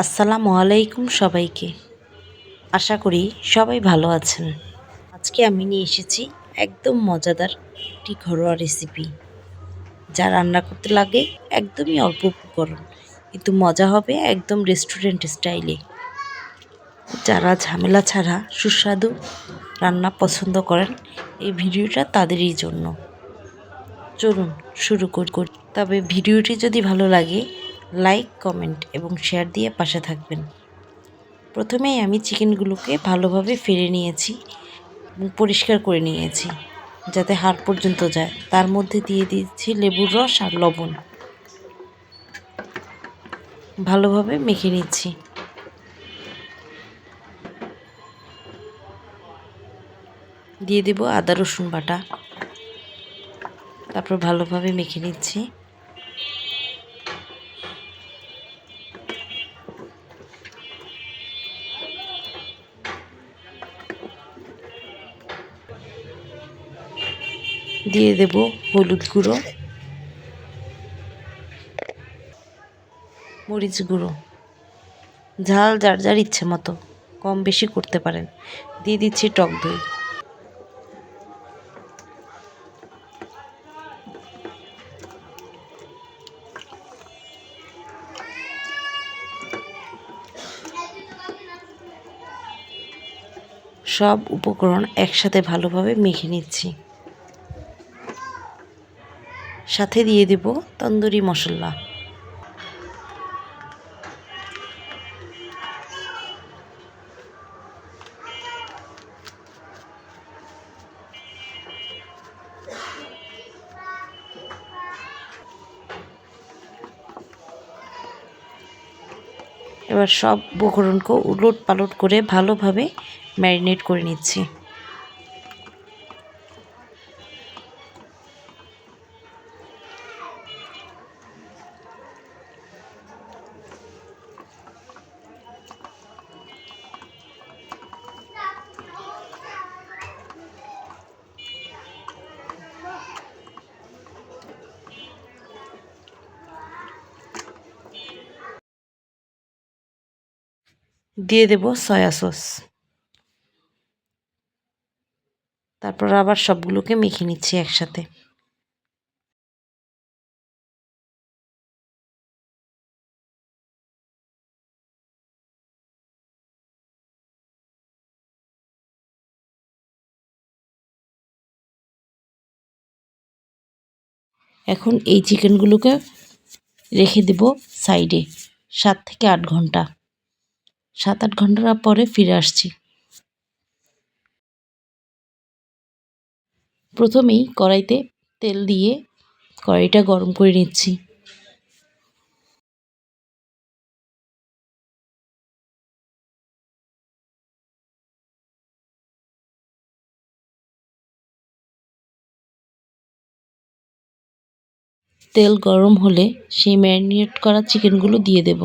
আসসালামু আলাইকুম সবাইকে। আশা করি সবাই ভালো আছেন। আজকে আমি নিয়ে এসেছি একদম মজাদার একটি ঘরোয়া রেসিপি, যা রান্না করতে লাগে একদমই অল্প উপকরণ, কিন্তু মজা হবে একদম রেস্টুরেন্ট স্টাইলে। যারা ঝামেলা ছাড়া সুস্বাদু রান্না পছন্দ করেন, এই ভিডিওটা তাদেরই জন্য। চলুন শুরু করি। তবে ভিডিওটি যদি ভালো লাগে, লাইক, কমেন্ট এবং শেয়ার দিয়ে পাশে থাকবেন। প্রথমেই আমি চিকেনগুলোকে ভালোভাবে ফেলে নিয়েছি এবং পরিষ্কার করে নিয়েছি, যাতে হাড় পর্যন্ত যায়। তার মধ্যে দিয়ে দিয়েছি লেবুর রস আর লবণ। ভালোভাবে মেখে নিচ্ছি। দিয়ে দেব আদা রসুন বাটা। তারপর ভালোভাবে মেখে নিচ্ছি। দিয়ে দেব হলুদ গুঁড়ো, মরিচ গুঁড়ো, ঝাল যার যার ইচ্ছে মতো কম বেশি করতে পারেন। দিয়ে দিচ্ছি টক দই। সব উপকরণ একসাথে ভালোভাবে মেখে নিচ্ছি। সাথে দিয়ে দেব তন্দুরি মশলা। এবার সব উপকরণকে উলট পালট করে ভালোভাবে ম্যারিনেট করে নিচ্ছি। দিয়ে দেব সয়া সস। তারপর আবার সবগুলোকে মেখে নিচ্ছি একসাথে। এখন এই চিকেনগুলোকে রেখে দেব সাইডে 7 থেকে 8 ঘন্টা। 7-8 ঘন্টা পরে ফিরে আসছি। প্রথমেই কড়াইতে তেল দিয়ে কড়াইটা গরম করে নিচ্ছি। তেল গরম হলে সেই ম্যারিনেট করা চিকেনগুলো দিয়ে দেব।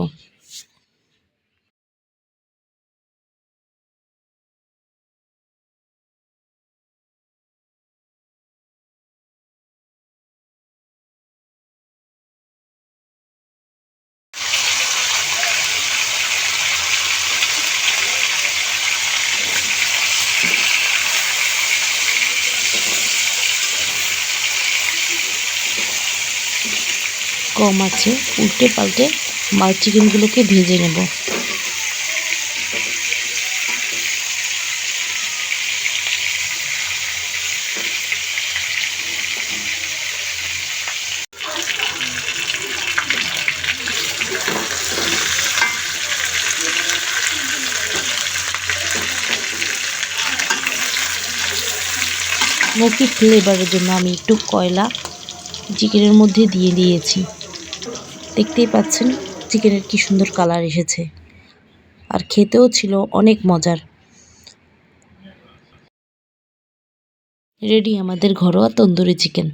কম আছে উল্টে পাল্টে চিকেনগুলোকে ভেজে নেব। স্মোকি ফ্লেভারের জন্য আমি একটু কয়লা চিকেনের মধ্যে দিয়ে দিয়েছি। দেখতেই পাচ্ছেন চিকেনের কি সুন্দর কালার এসেছে, আর খেতেও ছিল অনেক মজার। রেডি আমাদের ঘরোয়া তন্দুরি চিকেন।